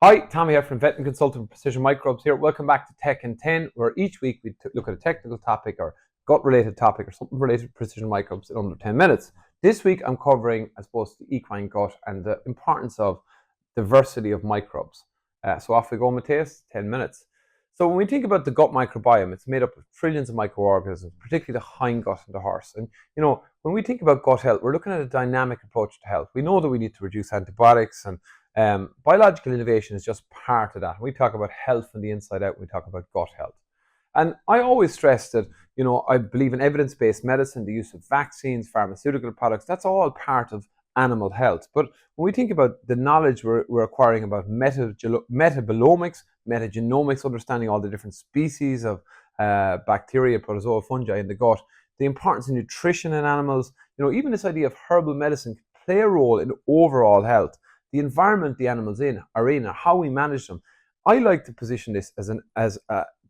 Hi, Tommy Heffernan, vet and consultant for Precision Microbes here. Welcome back to Tech in 10, where each week we look at a technical topic or gut-related topic or something related to precision microbes in under 10 minutes. This week I'm covering, I suppose, the equine gut and the importance of diversity of microbes. So off we go, Matthias, 10 minutes. So when we think about the gut microbiome, it's made up of trillions of microorganisms, particularly the hindgut in the horse. And, when we think about gut health, we're looking at a dynamic approach to health. We know that we need to reduce antibiotics and biological innovation is just part of that. We talk about health from the inside out when we talk about gut health. And I always stress that, I believe in evidence-based medicine, the use of vaccines, pharmaceutical products, that's all part of animal health. But when we think about the knowledge we're acquiring about metabolomics, metagenomics, understanding all the different species of bacteria, protozoa, fungi in the gut, the importance of nutrition in animals, even this idea of herbal medicine can play a role in overall health. The environment the animals are in, or how we manage them. I like to position this as an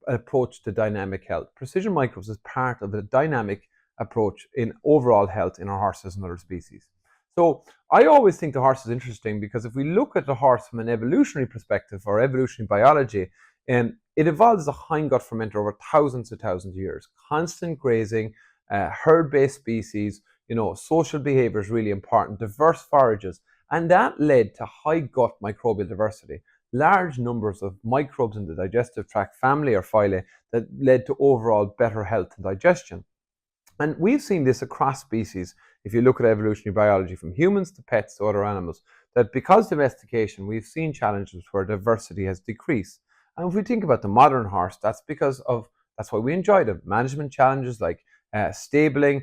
approach to dynamic health. Precision microbes is part of a dynamic approach in overall health in our horses and other species. So I always think the horse is interesting because if we look at the horse from an evolutionary perspective or evolutionary biology, it evolved as a hindgut fermenter over thousands of years. Constant grazing, herd-based species, social behavior is really important, diverse forages. And that led to high gut microbial diversity, large numbers of microbes in the digestive tract family or phyla that led to overall better health and digestion. And we've seen this across species, if you look at evolutionary biology, from humans to pets to other animals, that because domestication, we've seen challenges where diversity has decreased. And if we think about the modern horse, that's why we enjoy them. Management challenges like stabling,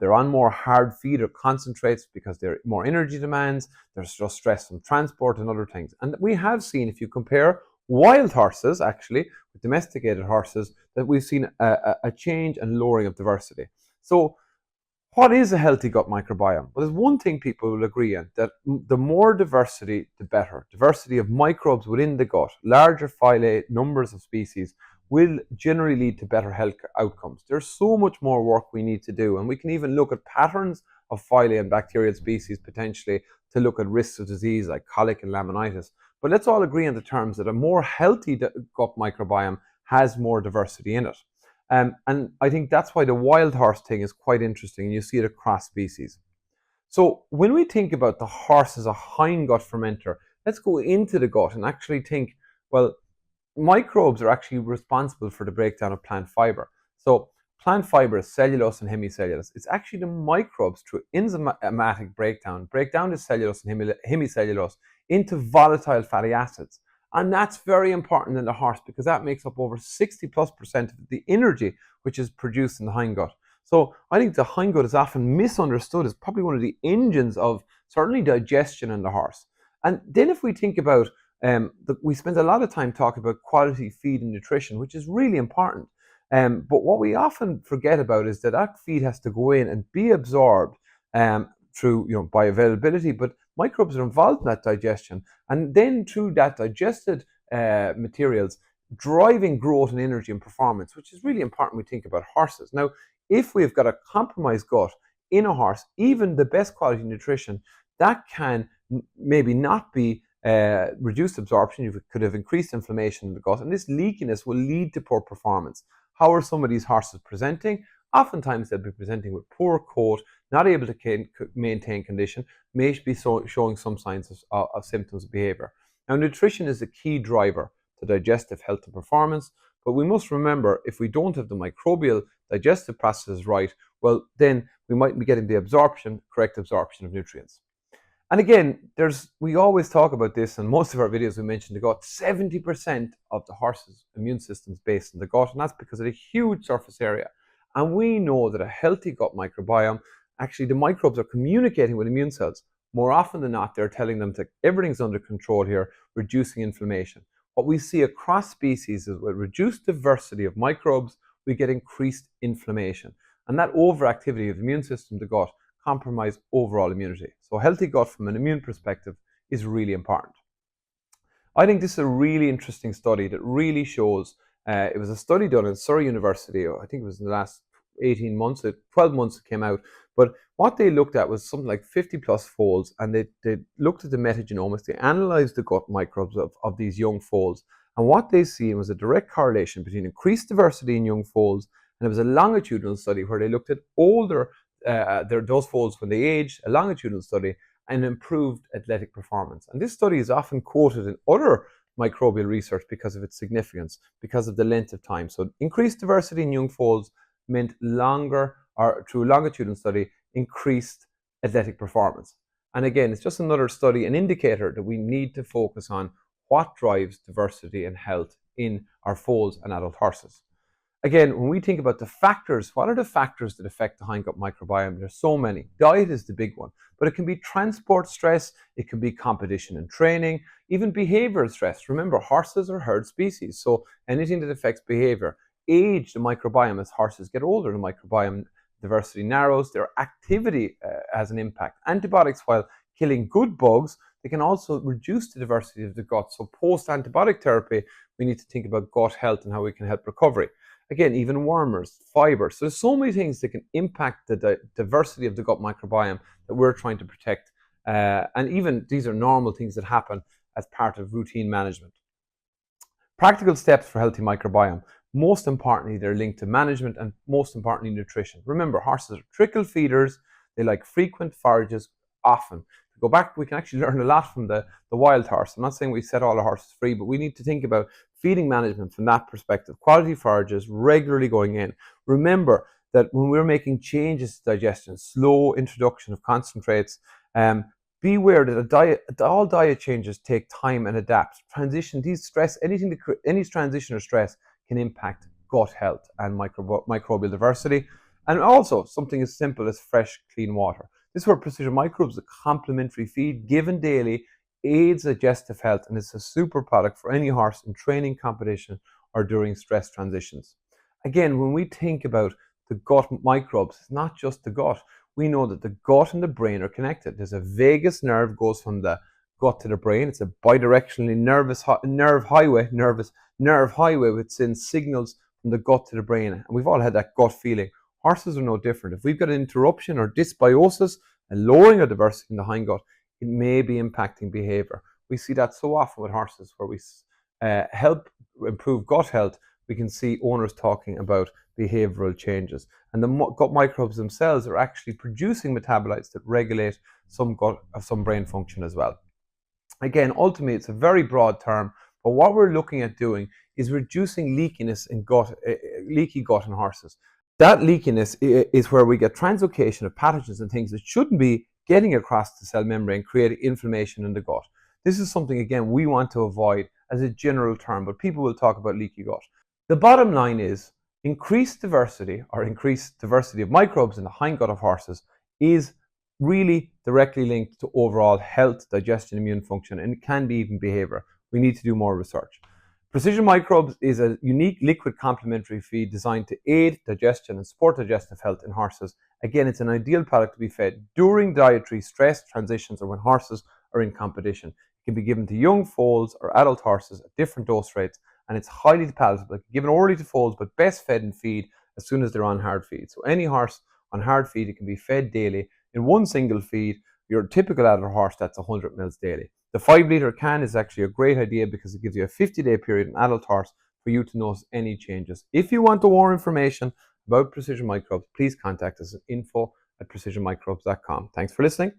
they're on more hard feed or concentrates because they're more energy demands. There's just stress from transport and other things. And we have seen, if you compare wild horses, actually, with domesticated horses, that we've seen a change and lowering of diversity. So what is a healthy gut microbiome? Well, there's one thing people will agree on, that the more diversity, the better. Diversity of microbes within the gut, larger phyla, numbers of species, will generally lead to better health outcomes. There's so much more work we need to do, and we can even look at patterns of phyla and bacterial species potentially to look at risks of disease like colic and laminitis. But let's all agree on the terms that a more healthy gut microbiome has more diversity in it. And I think that's why the wild horse thing is quite interesting, and you see it across species. So when we think about the horse as a hindgut fermenter, let's go into the gut and actually think, well, microbes are actually responsible for the breakdown of plant fiber. So plant fiber is cellulose and hemicellulose. It's actually the microbes through enzymatic breakdown the cellulose and hemicellulose into volatile fatty acids. And that's very important in the horse because that makes up over 60+% of the energy which is produced in the hindgut. So I think the hindgut is often misunderstood as probably one of the engines of certainly digestion in the horse. And then if we think about we spend a lot of time talking about quality feed and nutrition, which is really important. But what we often forget about is that feed has to go in and be absorbed through bioavailability, but microbes are involved in that digestion, and then through that digested materials, driving growth and energy and performance, which is really important when we think about horses. Now, if we've got a compromised gut in a horse, even the best quality nutrition, that can maybe not be reduced absorption. You could have increased inflammation in the gut, and this leakiness will lead to poor performance. How are some of these horses presenting? Oftentimes they'll be presenting with poor coat, not able to maintain condition, may be showing some signs of symptoms of behavior. Now, nutrition is a key driver to digestive health and performance, but we must remember if we don't have the microbial digestive processes right, well, then we might be getting the correct absorption of nutrients. And again, we always talk about this in most of our videos. We mentioned the gut. 70% of the horse's immune system is based in the gut, and that's because of a huge surface area. And we know that a healthy gut microbiome, actually the microbes are communicating with immune cells. More often than not, they're telling them that everything's under control here, reducing inflammation. What we see across species is with reduced diversity of microbes, we get increased inflammation. And that overactivity of the immune system, the gut, compromise overall immunity. So a healthy gut from an immune perspective is really important. I think this is a really interesting study that really shows, it was a study done in Surrey University, I think it was in the last 18 months, 12 months it came out. But what they looked at was something like 50 plus foals, and they looked at the metagenomics. They analyzed the gut microbes of these young foals. And what they seen was a direct correlation between increased diversity in young foals, and it was a longitudinal study where they looked at older those foals when they aged, a longitudinal study, and improved athletic performance. And this study is often quoted in other microbial research because of its significance, because of the length of time. So increased diversity in young foals meant longer, or through a longitudinal study, increased athletic performance. And again, it's just another study, an indicator that we need to focus on what drives diversity and health in our foals and adult horses. Again, when we think about the factors, what are the factors that affect the hindgut microbiome? There's so many. Diet is the big one, but it can be transport stress, it can be competition and training, even behavioral stress. Remember, horses are herd species, so anything that affects behavior. Age, the microbiome, as horses get older, the microbiome diversity narrows, their activity has an impact. Antibiotics, while killing good bugs, they can also reduce the diversity of the gut. So post-antibiotic therapy, we need to think about gut health and how we can help recovery. Again, even wormers, fiber. So there's so many things that can impact the diversity of the gut microbiome that we're trying to protect. And even these are normal things that happen as part of routine management. Practical steps for healthy microbiome. Most importantly, they're linked to management and most importantly, nutrition. Remember, horses are trickle feeders. They like frequent forages often. To go back, we can actually learn a lot from the wild horse. I'm not saying we set all our horses free, but we need to think about feeding management from that perspective. Quality forages regularly going in. Remember that when we're making changes to digestion, slow introduction of concentrates, be aware that all diet changes take time and adapt. Transition, any transition or stress can impact gut health and microbial diversity. And also something as simple as fresh, clean water. This is where Precision Microbes, a complementary feed given daily, aids digestive health, and it's a super product for any horse in training, competition, or during stress transitions. Again, when we think about the gut microbes, it's not just the gut. We know that the gut and the brain are connected. There's a vagus nerve goes from the gut to the brain. It's a bidirectionally nerve highway which sends signals from the gut to the brain. And we've all had that gut feeling. Horses are no different. If we've got an interruption or dysbiosis, a lowering of diversity in the hindgut, it may be impacting behavior. We see that so often with horses where we help improve gut health. We can see owners talking about behavioral changes. And the gut microbes themselves are actually producing metabolites that regulate some brain function as well. Again, ultimately, it's a very broad term, but what we're looking at doing is reducing leakiness in leaky gut in horses. That leakiness is where we get translocation of pathogens and things that shouldn't be getting across the cell membrane, creating inflammation in the gut. This is something, again, we want to avoid as a general term, but people will talk about leaky gut. The bottom line is increased diversity of microbes in the hindgut of horses is really directly linked to overall health, digestion, immune function, and it can be even behavior. We need to do more research. Precision Microbes is a unique liquid complementary feed designed to aid digestion and support digestive health in horses. Again, it's an ideal product to be fed during dietary stress transitions or when horses are in competition. It can be given to young foals or adult horses at different dose rates, and it's highly palatable. It can be given orally to foals, but best fed in feed as soon as they're on hard feed. So any horse on hard feed, it can be fed daily in one single feed. Your typical adult horse, that's 100 ml daily. The 5-litre can is actually a great idea because it gives you a 50-day period in adult horse for you to notice any changes. If you want more information about Precision Microbes, please contact us at info@precisionmicrobes.com. Thanks for listening.